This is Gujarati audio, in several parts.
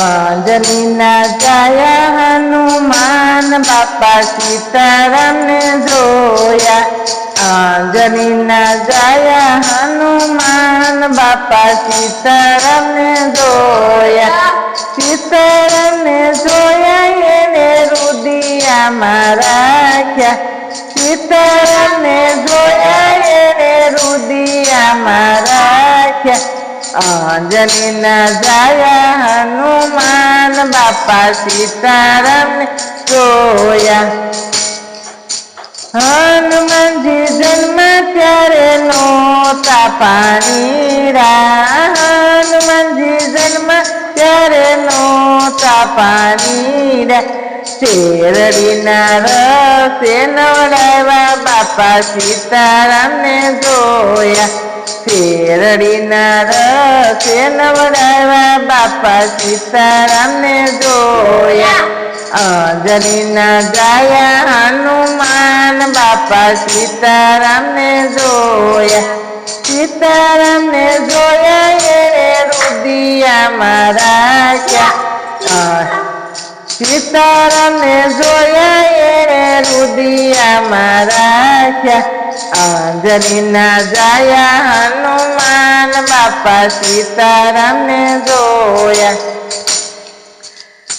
અંજનીના જાયા હનુમાન બાપા સીતારામને જોયા અંજનીના જાયા હનુમાન બાપા સીતારામને જોયા સીતારામને જોયા એને રુદિયામાં રાખ્યા સીતારામને જોયા એને રુદિયામાં રાખ્યા અંજનીના જાયા હનુમાન બાપા સીતારામને જોયા હનુમાનજી જન્મ ત્યારે નહોતા પાણીરા હનુમાનજી જન્મ ત્યારે નહોતા પાણીરા શેરડીના રસે નવડાવ્યા બાપા સીતારામને જોયા શેરડીના રસે નવડાવ્યા બાપા સીતારામને જોયા અંજનીના જાયા હનુમાન બાપા સીતારામને જોયા સીતારામને જોયા એને રુદિયામાં રાખ્યા સીતારામને જોયા એને રુદિયામાં રાખ્યા અંજનીના જાયા હનુમાન બાપા સીતારામને જોયા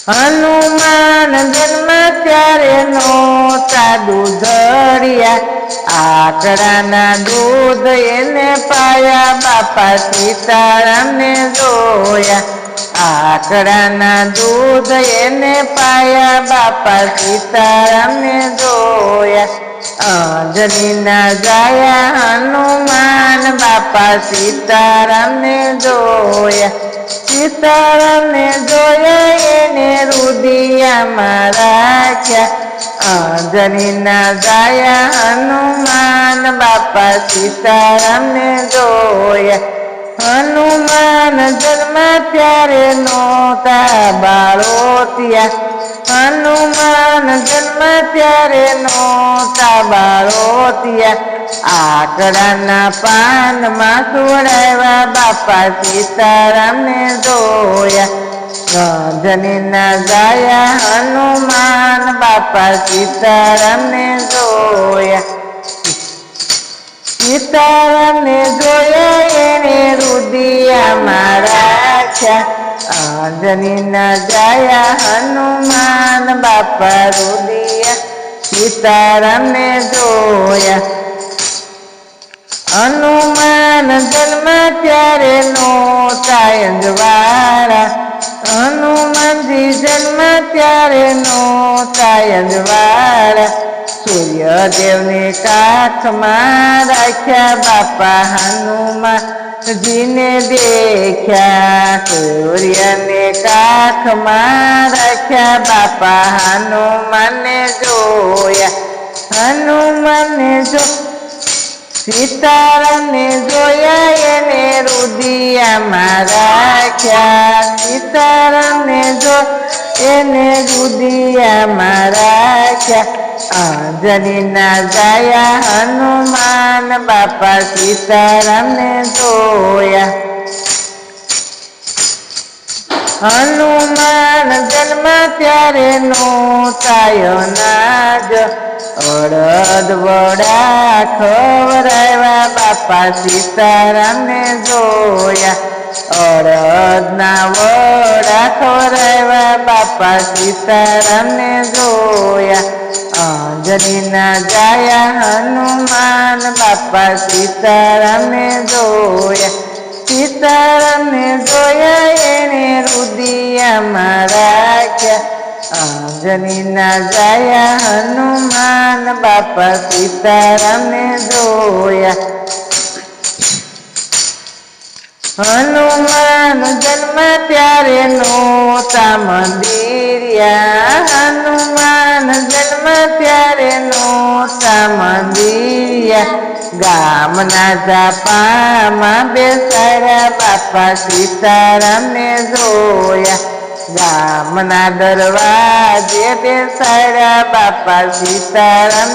હનુમાન જન્મ ત્યારે નહોતા દૂધળિયા આકડાના દૂધ એને પાયા બાપા સીતારામને જોયા આકડાના દૂધ એને પાયા બાપા સીતારામને જોયા અંજનીના જાયા હનુમાન બાપા સીતારામને જોયા સીતારામને જોયા એને રુદિયામાં રાખ્યા અંજનીના જાયા હનુમાન બાપા સીતારામને જોયા હનુમાન જન્મ ત્યારે નહોતા બાળોતિયા હનુમાન જન્મ ત્યારે નહોતા બાળોતિયા આકડાના પાનમાં સુવડાવ્યા બાપા સીતારામને જોયા અંજનીના જાયા હનુમાન બાપા સીતારામને જોયા સીતારામને જોયા એને રુદિયામાં રાખ્યા અંજનીના જાયા હનુમાન બાપા રુદિયા સીતારામને જોયા હનુમાન જન્મ ત્યારે નહોતા અંજવાળા હનુમાનજી જન્મ ત્યારે નહોતા અંજવાળા સૂર્યદેવને કાખમાં રાખ્યા બાપા હનુમાનજીને દેખ્યા સૂર્યને કાખમાં રાખ્યા બાપા હનુમાનને જોયા હનુમાનને જો સીતારામને જોયા એને રુદિયામાં રાખ્યા સીતારામને જો એને રુદિયામાં રાખ્યા અંજનીના જાયા હનુમાન બાપા સીતારામને જોયા હનુમાન જન્મ ત્યારે નહોતા અનાજ અડદ વડા ખવડાવ્યા બાપા સીતારામને જોયા અડદના વડા ખવડાવ્યા બાપા સીતારામને જોયા અંજનીના જાયા હનુમાન બાપા સીતારામને જોયા સીતારામને જોયા એને રુદિયામાં રાખ્યા અંજનીના જાયા હનુમાન બાપા સીતારામને જોયા હનુમાન જન્મ ત્યારે નહોતા મંદિરિયા હનુમાન જન્મ ત્યારે નહોતા મંદિરિયા ગામના ઝાપામાં બેસાડ્યા બાપા સીતારામને જોયા ગામના દરવાજે બેસાડ્યા બાપા સીતારામ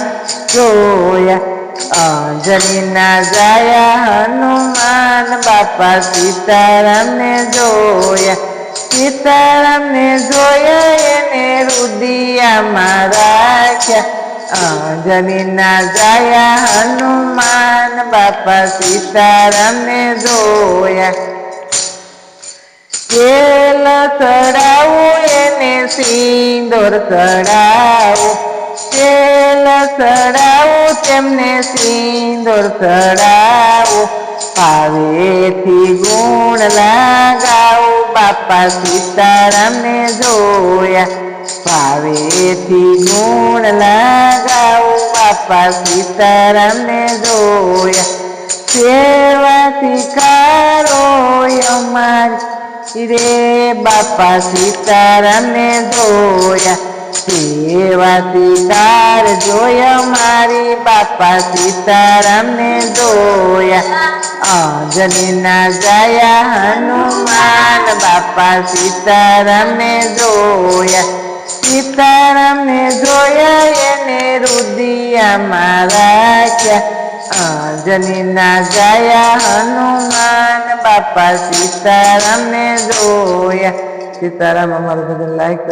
જોયા અંજનીના જાયા હનુમાન બાપા સીતારામને જોયા સીતારામને જોયા એને રુદિયામાં રાખ્યા અંજનીના જાયા હનુમાન બાપા સીતારામને જોયા તેલ ચડાવું એને સિંદૂર ચડાવું તેલ ચડાવું તેમને સિંદૂર ચડાવું પાવેથી ગુણ લગાવું બાપા સીતારામને જોયા પાવેથી ગુણ લગાવું બાપા સીતારામને જોયા સેવાથી કારો અમારી રે બાપા સીતારામને જોયા સેવાથી કાર જોયા મારી બાપા સીતારામને જોયા અંજનીના જાયા હનુમાન બાપા સીતારામને જોયા સીતારામને જોયા એને રુદિયામાં રાખ્યા અંજનીના જાયા હનુમાન બાપા સીતારામને જોયા સીતારામ અમારું ભજન લાઈક